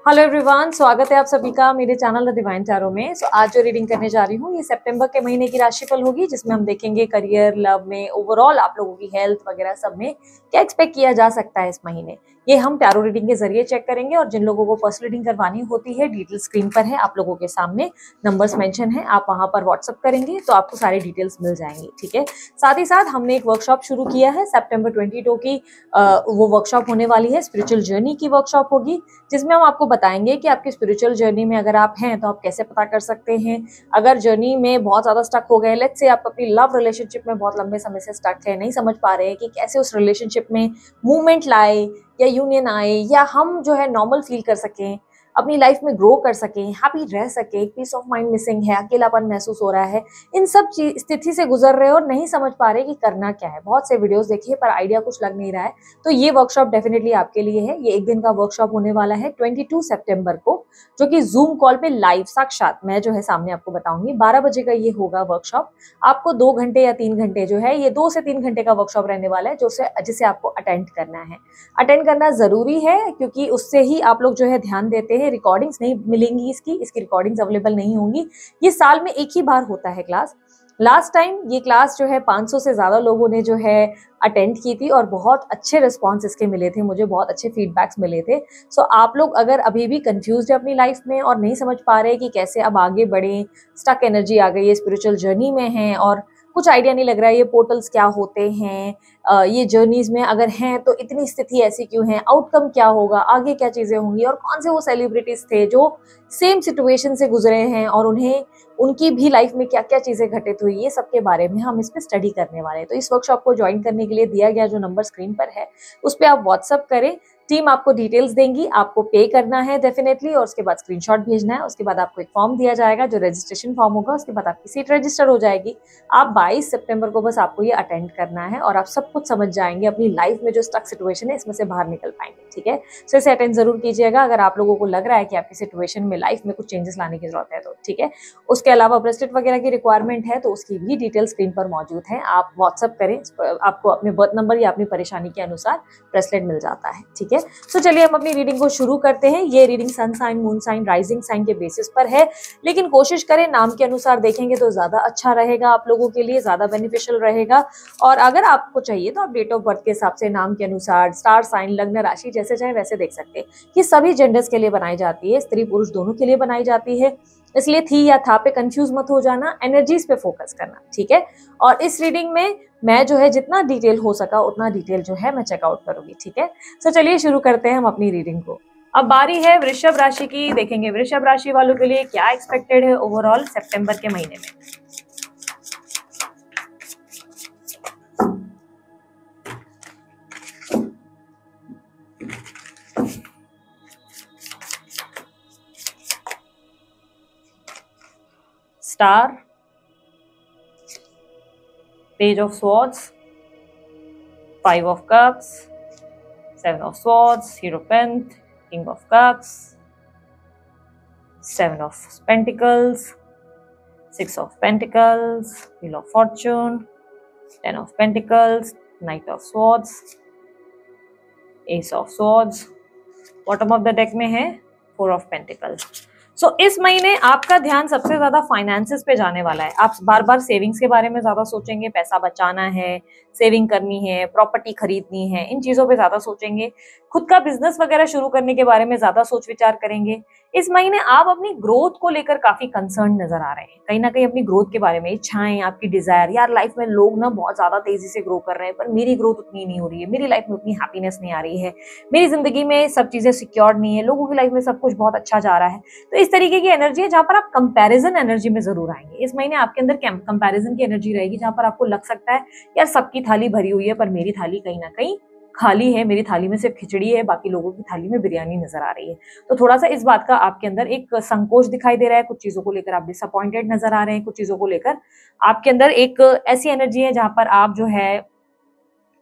Hello everyone, स्वागत है आप सभी का मेरे चैनल द डिवाइन टैरो में। आज जो रीडिंग करने जा रही हूँ ये सितंबर के महीने की राशिफल होगी, जिसमें हम देखेंगे करियर, लव में, ओवरऑल आप लोगों की हेल्थ वगैरह सब में क्या एक्सपेक्ट किया जा सकता है इस महीने। ये हम टैरो रीडिंग के जरिए चेक करेंगे और जिन लोगों को पर्सनल रीडिंग करवानी होती है डिटेल स्क्रीन पर है, आप लोगों के सामने नंबर्स मेंशन है, आप वहां पर व्हाट्सअप करेंगे तो आपको सारी डिटेल्स मिल जाएंगी। ठीक है, साथ ही साथ हमने एक वर्कशॉप शुरू किया है सितंबर 22 की। वो वर्कशॉप होने वाली है, स्पिरिचुअल जर्नी की वर्कशॉप होगी, जिसमें हम आपको बताएंगे कि आपकी स्पिरिचुअल जर्नी में अगर आप हैं तो आप कैसे पता कर सकते हैं। अगर जर्नी में बहुत ज्यादा स्टक हो गए, लेट्स से आप अपनी लव रिलेशनशिप में बहुत लंबे समय से स्टक है, नहीं समझ पा रहे हैं कि कैसे उस रिलेशनशिप में मूवमेंट लाए या यूनियन आए, या हम जो है नॉर्मल फील कर सकें, अपनी लाइफ में ग्रो कर सकें, हैप्पी रह सके, पीस ऑफ माइंड मिसिंग है, अकेलापन महसूस हो रहा है, इन सब स्थिति से गुजर रहे हो और नहीं समझ पा रहे कि करना क्या है। बहुत से वीडियोस देखिए पर आइडिया कुछ लग नहीं रहा है, तो ये वर्कशॉप डेफिनेटली आपके लिए है। ये एक दिन का वर्कशॉप होने वाला है 22 सितंबर को, जो कि जूम कॉल पे लाइव साक्षात मैं जो है सामने आपको बताऊंगी। 12 बजे का ये होगा वर्कशॉप। आपको 2 घंटे या 3 घंटे जो है, ये 2 से 3 घंटे का वर्कशॉप रहने वाला है, जिसे आपको अटेंड करना है। अटेंड करना जरूरी है क्योंकि उससे ही आप लोग जो है ध्यान देते हैं। रिकॉर्डिंग्स नहीं मिलेंगी, इसकी रिकॉर्डिंग्स अवेलेबल नहीं होंगी। ये साल में एक ही बार होता है क्लास। लास्ट टाइम ये क्लास जो है 500 से ज्यादा लोगों ने जो है अटेंड की थी और बहुत अच्छे रिस्पॉन्स इसके मिले थे, मुझे बहुत अच्छे फीडबैक्स मिले थे। सो आप लोग अगर अभी भी कंफ्यूज्ड है अपनी लाइफ में और नहीं समझ पा रहे कि कैसे अब आगे बढ़े, स्टक एनर्जी आ गई है, स्पिरिचुअल जर्नी में है और कुछ आइडिया नहीं लग रहा है ये पोर्टल्स क्या होते हैं, ये जर्नीज में अगर हैं तो इतनी स्थिति ऐसी क्यों है, आउटकम क्या होगा, आगे क्या चीजें होंगी, और कौन से वो सेलिब्रिटीज थे जो सेम सिचुएशन से गुजरे हैं और उन्हें उनकी भी लाइफ में क्या क्या चीजें घटित हुई, ये सब के बारे में हम इस पे स्टडी करने वाले हैं। तो इस वर्कशॉप को ज्वाइन करने के लिए दिया गया जो नंबर स्क्रीन पर है उस पर आप व्हाट्सअप करें, टीम आपको डिटेल्स देंगी, आपको पे करना है डेफिनेटली और उसके बाद स्क्रीनशॉट भेजना है। उसके बाद आपको एक फॉर्म दिया जाएगा जो रजिस्ट्रेशन फॉर्म होगा, उसके बाद आपकी सीट रजिस्टर हो जाएगी। आप 22 सितंबर को बस आपको ये अटेंड करना है और आप सब कुछ समझ जाएंगे, अपनी लाइफ में जो स्टक सिचुएशन है इसमें से बाहर निकल पाएंगे। ठीक है, सो इसे अटेंड जरूर कीजिएगा अगर आप लोगों को लग रहा है कि आपकी सिचुएशन में लाइफ में कुछ चेंजेस लाने की जरूरत है तो। ठीक है, उसके अलावा ब्रेसलेट वगैरह की रिक्वायरमेंट है तो उसकी भी डिटेल स्क्रीन पर मौजूद है, आप व्हाट्सअप करें, आपको अपने बर्थ नंबर या अपनी परेशानी के अनुसार ब्रेसलेट मिल जाता है। ठीक है, तो चलिए हम अपनी रीडिंग को शुरू करते हैं। ये reading sun sign, moon sign, rising sign के बेसिस पर है, लेकिन कोशिश करें नाम के अनुसार देखेंगे तो ज्यादा अच्छा रहेगा, आप लोगों के लिए ज्यादा बेनिफिशियल रहेगा। और अगर आपको चाहिए तो आप डेट ऑफ बर्थ के हिसाब से नाम के अनुसार स्टार साइन, लग्न राशि जैसे चाहे वैसे देख सकते हैं। ये सभी जेंडर्स के लिए बनाई जाती है, स्त्री पुरुष दोनों के लिए बनाई जाती है, इसलिए थी या था पे कंफ्यूज मत हो जाना, एनर्जीज पे फोकस करना। ठीक है, और इस रीडिंग में मैं जो है जितना डिटेल हो सका उतना डिटेल जो है मैं चेकआउट करूंगी। ठीक है, तो चलिए शुरू करते हैं हम अपनी रीडिंग को। अब बारी है वृषभ राशि की, देखेंगे वृषभ राशि वालों के लिए क्या एक्सपेक्टेड है ओवरऑल सितंबर के महीने में। Star, page of swords, 5 of cups, 7 of swords, hierophant, king of cups, 7 of pentacles, 6 of pentacles, wheel of fortune, 10 of pentacles, knight of swords, ace of swords. Bottom of the deck में है 4 of pentacles. सो इस महीने आपका ध्यान सबसे ज्यादा finances पे जाने वाला है। आप बार बार सेविंग्स के बारे में ज्यादा सोचेंगे, पैसा बचाना है, सेविंग करनी है, प्रॉपर्टी खरीदनी है, इन चीजों पे ज्यादा सोचेंगे। खुद का बिजनेस वगैरह शुरू करने के बारे में ज्यादा सोच विचार करेंगे। इस महीने आप अपनी ग्रोथ को लेकर काफी कंसर्न नजर आ रहे हैं, कहीं ना कहीं अपनी ग्रोथ के बारे में, इच्छाएं, आपकी डिजायर, यार लाइफ में लोग ना बहुत ज्यादा तेजी से ग्रो कर रहे हैं पर मेरी ग्रोथ उतनी नहीं हो रही है, मेरी लाइफ में उतनी हैप्पीनेस नहीं आ रही है, मेरी जिंदगी में सब चीजें सिक्योर नहीं है, लोगों की लाइफ में सब कुछ बहुत अच्छा जा रहा है। तो इस तरीके की एनर्जी है जहां पर आप कंपैरिजन एनर्जी में जरूर आएंगे। इस महीने आपके अंदर कंपैरिजन की एनर्जी रहेगी जहां पर आपको लग सकता है यार सबकी थाली भरी हुई है पर मेरी थाली कहीं ना कहीं खाली है, मेरी थाली में सिर्फ खिचड़ी है, बाकी लोगों की थाली में बिरयानी नजर आ रही है। तो थोड़ा सा इस बात का आपके अंदर एक संकोच दिखाई दे रहा है, कुछ चीजों को लेकर आप डिसअपॉइंटेड नजर आ रहे हैं, कुछ चीजों को लेकर आपके अंदर एक ऐसी एनर्जी है जहां पर आप जो है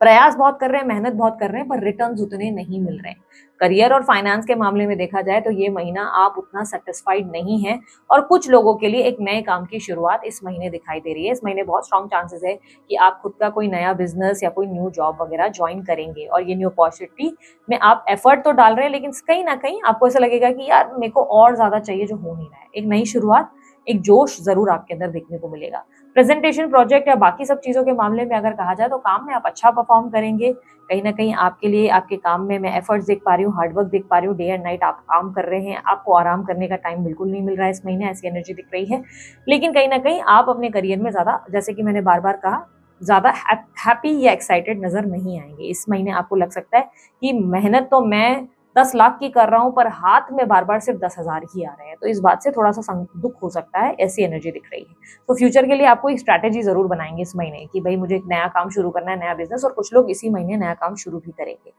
प्रयास बहुत कर रहे हैं, मेहनत बहुत कर रहे हैं, पर रिटर्न्स उतने नहीं मिल रहे हैं। करियर और फाइनेंस के मामले में देखा जाए तो ये महीना आप उतना सेटिस्फाइड नहीं है, और कुछ लोगों के लिए एक नए काम की शुरुआत इस महीने दिखाई दे रही है। इस महीने बहुत स्ट्रॉन्ग चांसेस है कि आप खुद का कोई नया बिजनेस या कोई न्यू जॉब वगैरह ज्वाइन करेंगे, और ये न्यू अपॉर्चुनिटी में आप एफर्ट तो डाल रहे हैं, लेकिन कहीं ना कहीं आपको ऐसा लगेगा कि यार मेरे को और ज्यादा चाहिए, जो हो नहीं रहा है। एक नई शुरुआत, एक जोश जरूर आपके अंदर देखने को मिलेगा। प्रेजेंटेशन, प्रोजेक्ट या बाकी सब चीजों के मामले में अगर कहा जाए तो काम में आप अच्छा परफॉर्म करेंगे। कहीं ना कहीं आपके लिए आपके काम में मैं एफर्ट्स देख पा रही हूँ, हार्डवर्क देख पा रही हूँ, डे एंड नाइट आप काम कर रहे हैं, आपको आराम करने का टाइम बिल्कुल नहीं मिल रहा है इस महीने, ऐसी एनर्जी दिख रही है। लेकिन कहीं ना कहीं आप अपने करियर में ज्यादा, जैसे कि मैंने बार बार कहा, ज्यादा हैप्पी या एक्साइटेड नजर नहीं आएंगे इस महीने। आपको लग सकता है कि मेहनत तो मैं 10 लाख की कर रहा हूं, पर हाथ में बार बार सिर्फ 10,000 ही आ रहे हैं, तो इस बात से थोड़ा सा दुख हो सकता है, ऐसी एनर्जी दिख रही है। तो फ्यूचर के लिए आपको एक स्ट्रैटेजी जरूर बनाएंगे इस महीने कि भाई मुझे एक नया काम शुरू करना है, नया बिजनेस, और कुछ लोग इसी महीने नया काम शुरू भी करेंगे।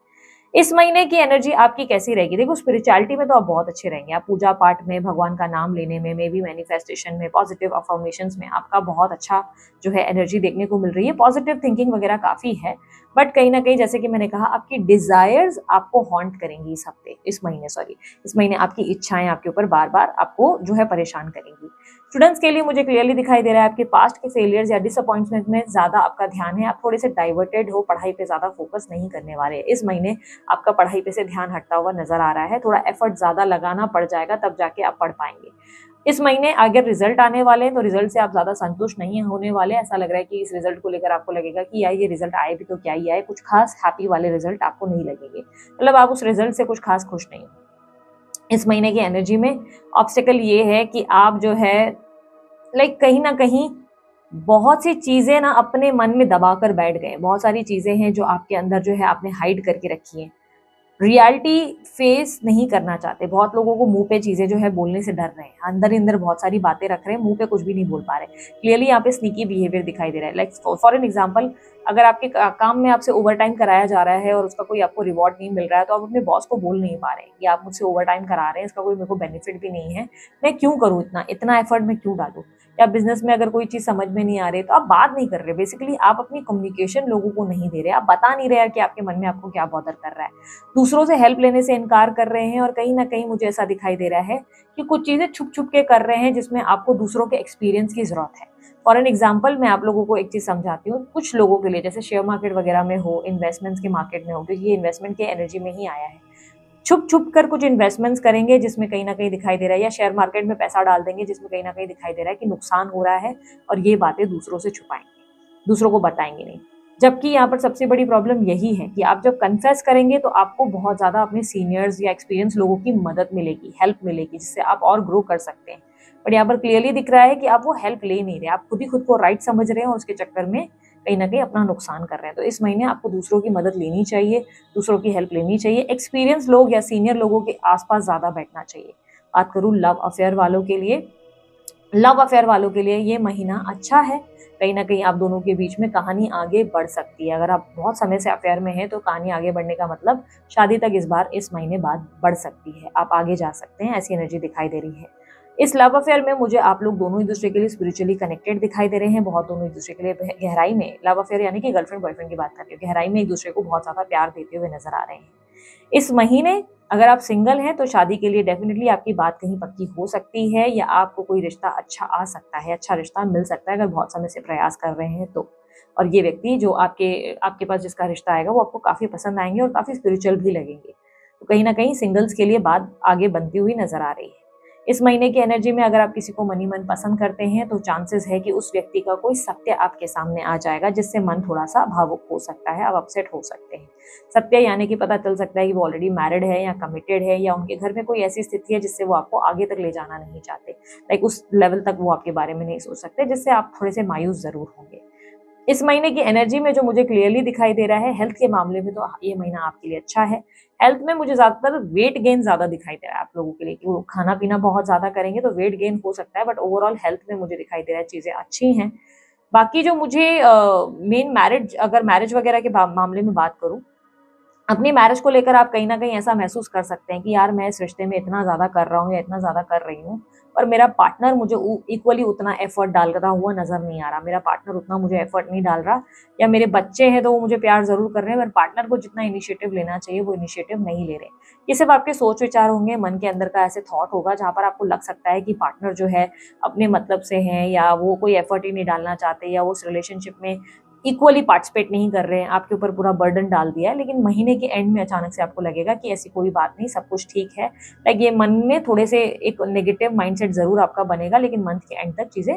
इस महीने की एनर्जी आपकी कैसी रहेगी? देखो, स्पिरिचुअलिटी में तो आप बहुत अच्छे रहेंगे। आप पूजा पाठ में, भगवान का नाम लेने में, मे बी मैनिफेस्टेशन में, पॉजिटिव अफर्मेशंस में आपका बहुत अच्छा जो है एनर्जी देखने को मिल रही है। पॉजिटिव थिंकिंग वगैरह काफी है, बट कहीं ना कहीं जैसे कि मैंने कहा, आपकी डिजायर्स आपको हॉन्ट करेंगी इस हफ्ते, इस महीने आपकी इच्छाएं आपके ऊपर बार बार आपको जो है परेशान करेंगी। स्टूडेंट्स के लिए मुझे क्लियरली दिखाई दे रहा है आपके पास्ट के फेलियर्स या डिसअपॉइंटमेंट में ज्यादा आपका ध्यान है। आप थोड़े से डाइवर्टेड हो, पढ़ाई पे ज्यादा फोकस नहीं करने वाले हैं इस महीने। आपका पढ़ाई पे से ध्यान हटता हुआ नजर आ रहा है। थोड़ा एफर्ट ज्यादा लगाना पड़ जाएगा, तब जाके आप पढ़ पाएंगे। इस महीने अगर रिजल्ट आने वाले हैं तो रिजल्ट से आप ज्यादा संतुष्ट नहीं होने वाले। ऐसा लग रहा है कि इस रिजल्ट को लेकर आपको लगेगा कि यार ये रिजल्ट आए भी तो क्या ही आए, कुछ खास हैप्पी वाले रिजल्ट आपको नहीं लगेंगे, मतलब आप उस रिजल्ट से कुछ खास खुश नहीं हो। इस महीने की एनर्जी में ऑब्स्टेकल ये है कि आप जो है कहीं ना कहीं बहुत सी चीजें ना अपने मन में दबा कर बैठ गए। बहुत सारी चीजें हैं जो आपके अंदर जो है आपने हाइड करके रखी है, रियलिटी फेस नहीं करना चाहते। बहुत लोगों को मुंह पे चीजें जो है बोलने से डर रहे हैं, अंदर ही अंदर बहुत सारी बातें रख रहे हैं, मुंह पे कुछ भी नहीं बोल पा रहे। क्लियरली यहाँ पे स्नीकी बिहेवियर दिखाई दे रहा है। लाइक फॉर एन एग्जांपल, अगर आपके काम में आपसे ओवर टाइम कराया जा रहा है और उसका कोई आपको रिवॉर्ड नहीं मिल रहा है, तो आप अपने बॉस को बोल नहीं पा रहे हैं कि आप मुझसे ओवर टाइम करा रहे हैं, इसका कोई मेरे को बेनिफिट भी नहीं है, मैं क्यों करूँ, इतना इतना एफर्ट मैं क्यों डालूं। या बिजनेस में अगर कोई चीज समझ में नहीं आ रही तो आप बात नहीं कर रहे। बेसिकली आप अपनी कम्युनिकेशन लोगों को नहीं दे रहे, आप बता नहीं रहे कि आपके मन में आपको क्या बॉदर कर रहा है। दूसरों से हेल्प लेने से इनकार कर रहे हैं, और कहीं ना कहीं मुझे ऐसा दिखाई दे रहा है कि कुछ चीजें छुप छुप के कर रहे हैं जिसमें आपको दूसरों के एक्सपीरियंस की जरूरत है। फॉर एन एग्जाम्पल, मैं आप लोगों को एक चीज समझाती हूँ। कुछ लोगों के लिए, जैसे शेयर मार्केट वगैरह में हो, इन्वेस्टमेंट्स के मार्केट में हो, क्योंकि ये इन्वेस्टमेंट के एनर्जी में ही आया है, छुप छुप कर कुछ इन्वेस्टमेंट्स करेंगे जिसमें कहीं ना कहीं दिखाई दे रहा है, या शेयर मार्केट में पैसा डाल देंगे जिसमें कहीं ना कहीं दिखाई दे रहा है कि नुकसान हो रहा है, और ये बातें दूसरों से छुपाएंगे, दूसरों को बताएंगे नहीं। जबकि यहाँ पर सबसे बड़ी प्रॉब्लम यही है कि आप जब कन्फेस करेंगे तो आपको बहुत ज्यादा अपने सीनियर्स या एक्सपीरियंस लोगों की मदद मिलेगी, हेल्प मिलेगी, जिससे आप और ग्रो कर सकते हैं। बट यहाँ पर क्लियरली दिख रहा है कि आप वो हेल्प ले नहीं रहे, आप खुद ही खुद को राइट समझ रहे हैं, और उसके चक्कर में कहीं ना कहीं अपना नुकसान कर रहे हैं। तो इस महीने आपको दूसरों की मदद लेनी चाहिए, दूसरों की हेल्प लेनी चाहिए, एक्सपीरियंस लोग या सीनियर लोगों के आसपास ज्यादा बैठना चाहिए। बात करूँ लव अफेयर वालों के लिए, ये महीना अच्छा है। कहीं ना कहीं आप दोनों के बीच में कहानी आगे बढ़ सकती है। अगर आप बहुत समय से अफेयर में हैं तो कहानी आगे बढ़ने का मतलब शादी तक इस महीने बाद बढ़ सकती है, आप आगे जा सकते हैं, ऐसी एनर्जी दिखाई दे रही है। इस लव अफेयर में मुझे आप लोग दोनों एक दूसरे के लिए स्पिरिचुअली कनेक्टेड दिखाई दे रहे हैं, बहुत दोनों एक दूसरे के लिए गहराई में, लव अफेयर यानी कि गर्लफ्रेंड बॉयफ्रेंड की बात कर रही हूँ, गहराई में एक दूसरे को बहुत ज्यादा प्यार देते हुए नजर आ रहे हैं। इस महीने अगर आप सिंगल हैं तो शादी के लिए डेफिनेटली आपकी बात कहीं पक्की हो सकती है, या आपको कोई रिश्ता अच्छा आ सकता है, अच्छा रिश्ता मिल सकता है अगर बहुत समय से प्रयास कर रहे हैं तो। और ये व्यक्ति जो आपके पास जिसका रिश्ता आएगा वो आपको काफी पसंद आएंगे और काफी स्पिरिचुअल भी लगेंगे। तो कहीं ना कहीं सिंगल्स के लिए बात आगे बनती हुई नजर आ रही है। इस महीने की एनर्जी में अगर आप किसी को मनी मन पसंद करते हैं तो चांसेस है कि उस व्यक्ति का कोई सत्य आपके सामने आ जाएगा जिससे मन थोड़ा सा भावुक हो सकता है, आप अपसेट हो सकते हैं। सत्य यानी कि पता चल सकता है कि वो ऑलरेडी मैरिड है या कमिटेड है, या उनके घर में कोई ऐसी स्थिति है जिससे वो आपको आगे तक ले जाना नहीं चाहते, लाइक उस लेवल तक वो आपके बारे में नहीं सोच सकते, जिससे आप थोड़े से मायूस जरूर होंगे। इस महीने की एनर्जी में जो मुझे क्लियरली दिखाई दे रहा है, हेल्थ के मामले में तो ये महीना आपके लिए अच्छा है। हेल्थ में मुझे ज्यादातर वेट गेन ज्यादा दिखाई दे रहा है आप लोगों के लिए, कि वो खाना पीना बहुत ज्यादा करेंगे तो वेट गेन हो सकता है, बट ओवरऑल हेल्थ में मुझे दिखाई दे रहा है चीजें अच्छी हैं। बाकी जो मुझे अगर मैरिज वगैरह के मामले में बात करूं अपनी मैरिज को लेकर आप कहीं न कहीं ऐसा महसूस कर सकते हैं कि यार मैं इस रिश्ते में इतना ज़्यादा कर रहा हूँ या इतना ज़्यादा कर रही हूँ, पर मेरा पार्टनर मुझे इक्वली उतना एफर्ट डालता हुआ नज़र नहीं आ रहा। मेरा पार्टनर उतना मुझे एफर्ट नहीं डाल रहा, या मेरे बच्चे हैं तो वो मुझे प्यार ज़रूर कर रहे हैं, पर पार्टनर को जितना इनिशिएटिव लेना चाहिए वो इनिशिएटिव नहीं ले रहे। ये सिर्फ़ आपके सोच विचार होंगे, मन के अंदर का ऐसे थॉट होगा जहाँ पर आपको लग सकता है कि पार्टनर जो है अपने मतलब से हैं, या वो कोई एफर्ट ही नहीं डालना चाहते, या वो उस रिलेशनशिप में इक्वली पार्टिसिपेट नहीं कर रहे हैं, आपके ऊपर पूरा बर्डन डाल दिया है। लेकिन महीने के एंड में अचानक से आपको लगेगा कि ऐसी कोई बात नहीं, सब कुछ ठीक है। लाइक ये मन में थोड़े से एक नेगेटिव माइंडसेट ज़रूर आपका बनेगा, लेकिन मंथ के एंड तक चीज़ें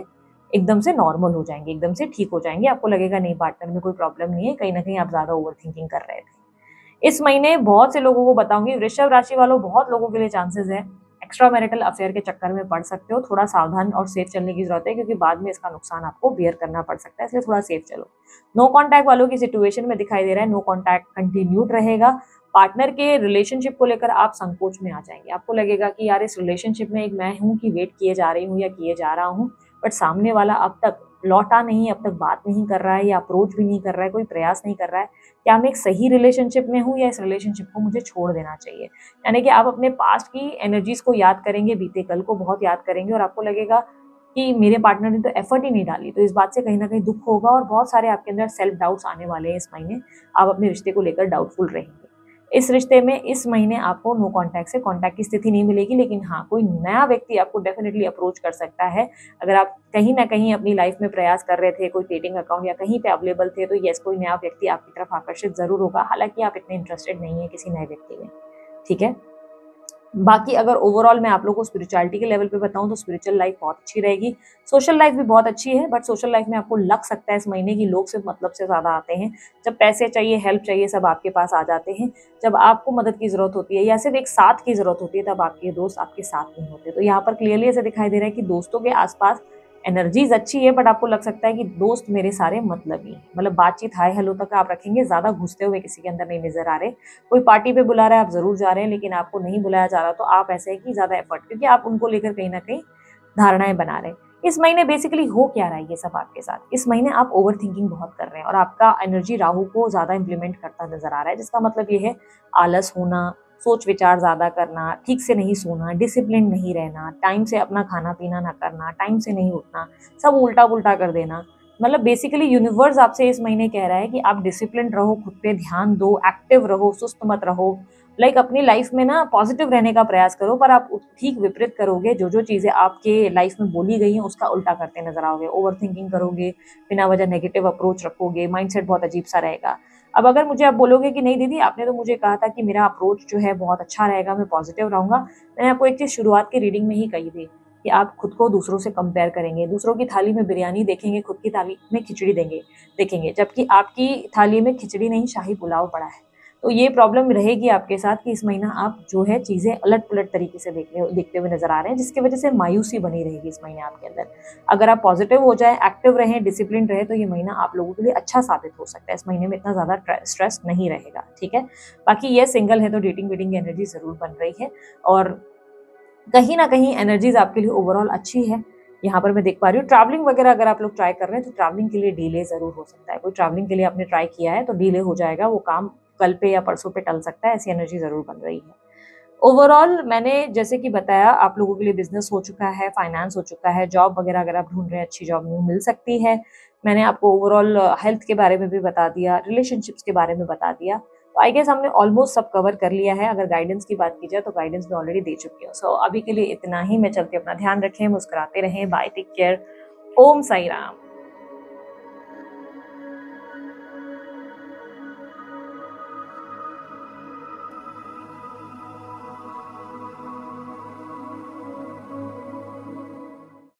एकदम से नॉर्मल हो जाएँगी, एकदम से ठीक हो जाएँगी। आपको लगेगा नहीं, पार्टनर में कोई प्रॉब्लम नहीं है, कहीं न कहीं आप ज़्यादा ओवरथिंकिंग कर रहे थे। इस महीने बहुत से लोगों को बताऊँगी, वृषभ राशि वालों बहुत लोगों के लिए चांसेस है एक्स्ट्रा मैरिटल अफेयर के चक्कर में पड़ सकते हो। थोड़ा सावधान और सेफ चलने की ज़रूरत है, क्योंकि बाद में इसका नुकसान आपको बियर करना पड़ सकता है, इसलिए थोड़ा सेफ चलो। नो कॉन्टैक्ट वालों की सिचुएशन में दिखाई दे रहा है नो कॉन्टैक्ट कंटिन्यूड रहेगा। पार्टनर के रिलेशनशिप को लेकर आप संकोच में आ जाएँगे। आपको लगेगा कि यार इस रिलेशनशिप में एक मैं हूँ कि वेट किए जा रही हूँ या किए जा रहा हूँ, बट सामने वाला अब तक लौटा नहीं, अब तक बात नहीं कर रहा है, या अप्रोच भी नहीं कर रहा है, कोई प्रयास नहीं कर रहा है। क्या मैं एक सही रिलेशनशिप में हूँ, या इस रिलेशनशिप को मुझे छोड़ देना चाहिए? यानी कि आप अपने पास्ट की एनर्जीज़ को याद करेंगे, बीते कल को बहुत याद करेंगे, और आपको लगेगा कि मेरे पार्टनर ने तो एफर्ट ही नहीं डाली। तो इस बात से कहीं न कहीं दुःख होगा, और बहुत सारे आपके अंदर सेल्फ डाउट्स आने वाले हैं इस महीने। आप अपने रिश्ते को लेकर डाउटफुल रहेंगे। इस रिश्ते में इस महीने आपको नो कॉन्टैक्ट से कॉन्टैक्ट की स्थिति नहीं मिलेगी, लेकिन हाँ, कोई नया व्यक्ति आपको डेफिनिटली अप्रोच कर सकता है। अगर आप कहीं न कहीं अपनी लाइफ में प्रयास कर रहे थे, कोई डेटिंग अकाउंट या कहीं पे अवेलेबल थे, तो येस, कोई नया व्यक्ति आपकी तरफ आकर्षित ज़रूर होगा। हालाँकि आप इतने इंटरेस्टेड नहीं हैं किसी नए व्यक्ति में, ठीक है? बाकी अगर ओवरऑल मैं आप लोगों को स्पिरिचुअलिटी के लेवल पे बताऊँ, तो स्पिरिचुअल लाइफ बहुत अच्छी रहेगी। सोशल लाइफ भी बहुत अच्छी है, बट सोशल लाइफ में आपको लग सकता है इस महीने की लोग सिर्फ मतलब से ज़्यादा आते हैं। जब पैसे चाहिए, हेल्प चाहिए, सब आपके पास आ जाते हैं। जब आपको मदद की ज़रूरत होती है या सिर्फ एक साथ की ज़रूरत होती है, तब आपके दोस्त आपके साथ नहीं होते। तो यहाँ पर क्लियरली ऐसा दिखाई दे रहा है कि दोस्तों के आस-पास एनर्जीज़ अच्छी है, बट आपको लग सकता है कि दोस्त मेरे सारे मतलबी हैं। मतलब बातचीत हाय हेलो तक आप रखेंगे, ज़्यादा घुसते हुए किसी के अंदर नहीं नज़र आ रहे। कोई पार्टी पे बुला रहा है, आप ज़रूर जा रहे हैं, लेकिन आपको नहीं बुलाया जा रहा, तो आप ऐसे है कि ज़्यादा एफर्ट, क्योंकि आप उनको लेकर कहीं न कहीं धारणाएँ बना रहे हैं। इस महीने बेसिकली हो क्या रहा है ये सब आपके साथ? इस महीने आप ओवरथिंकिंग बहुत कर रहे हैं, और आपका एनर्जी राहु को ज़्यादा इम्प्लीमेंट करता नज़र आ रहा है, जिसका मतलब ये है आलस होना, सोच विचार ज़्यादा करना, ठीक से नहीं सोना, डिसिप्लिन नहीं रहना, टाइम से अपना खाना-पीना ना करना, टाइम से नहीं उठना, सब उल्टा-पुल्टा कर देना। मतलब बेसिकली यूनिवर्स आपसे इस महीने कह रहा है कि आप डिसिप्लिन्ड रहो, खुद पे ध्यान दो, एक्टिव रहो, सुस्त मत रहो। लाइक अपनी लाइफ में ना पॉजिटिव रहने का प्रयास करो, पर आप ठीक विपरीत करोगे। जो-जो चीज़ें आपके लाइफ में बोली गई हैं, उसका उल्टा करते नज़र आओगे। ओवरथिंकिंग करोगे, बिना वजह नेगेटिव अप्रोच रखोगे, माइंडसेट बहुत अजीब-सा रहेगा। अब अगर मुझे आप बोलोगे कि नहीं दीदी, आपने तो मुझे कहा था कि मेरा अप्रोच जो है बहुत अच्छा रहेगा, मैं पॉजिटिव रहूँगा। मैंने आपको एक चीज़ शुरुआत की रीडिंग में ही कही थी कि आप खुद को दूसरों से कंपेयर करेंगे, दूसरों की थाली में बिरयानी देखेंगे, खुद की थाली में खिचड़ी देखेंगे, जबकि आपकी थाली में खिचड़ी नहीं, शाही पुलाव पड़ा है। तो ये प्रॉब्लम रहेगी आपके साथ कि इस महीना आप जो है चीज़ें अलट-पलट तरीके से देखते हुए नज़र आ रहे हैं, जिसकी वजह से मायूसी बनी रहेगी इस महीने आपके अंदर। अगर आप पॉजिटिव हो जाएँ, एक्टिव रहें, डिसिप्लिन्ड रहें, तो ये महीना आप लोगों के लिए अच्छा साबित हो सकता है। इस महीने में इतना ज़्यादा स्ट्रेस नहीं रहेगा, ठीक है? बाकी ये सिंगल है तो डेटिंग-वेटिंग की एनर्जी ज़रूर बन रही है, और कहीं न कहीं एनर्जीज़ आपके लिए ओवरऑल अच्छी है। यहाँ पर मैं देख पा रही हूँ ट्रैवलिंग वगैरह अगर आप लोग ट्राई कर रहे हैं, तो ट्रैवलिंग के लिए डिले ज़रूर हो सकता है। कोई ट्रैवलिंग के लिए आपने ट्राई किया है तो डिले हो जाएगा, वो काम कल पे या परसों पे टल सकता है, ऐसी एनर्जी ज़रूर बन रही है। ओवरऑल मैंने जैसे कि बताया, आप लोगों के लिए बिज़नेस हो चुका है, फाइनेंस हो चुका है, जॉब वगैरह अगर आप ढूँढ रहे हैं, अच्छी जॉब न्यू मिल सकती है। मैंने आपको ओवरऑल हेल्थ के बारे में भी बता दिया, रिलेशनशिप्स के बारे में बता दिया। तो आई गेस हमने ऑलमोस्ट सब कवर कर लिया है। अगर गाइडेंस की बात की जाए तो गाइडेंस मैं ऑलरेडी दे चुकी हूँ। सो अभी के लिए इतना ही। मैं चलती हूँ, अपना ध्यान रखें, मुस्कुराते रहें, बाय, टेक केयर, ओम साई राम।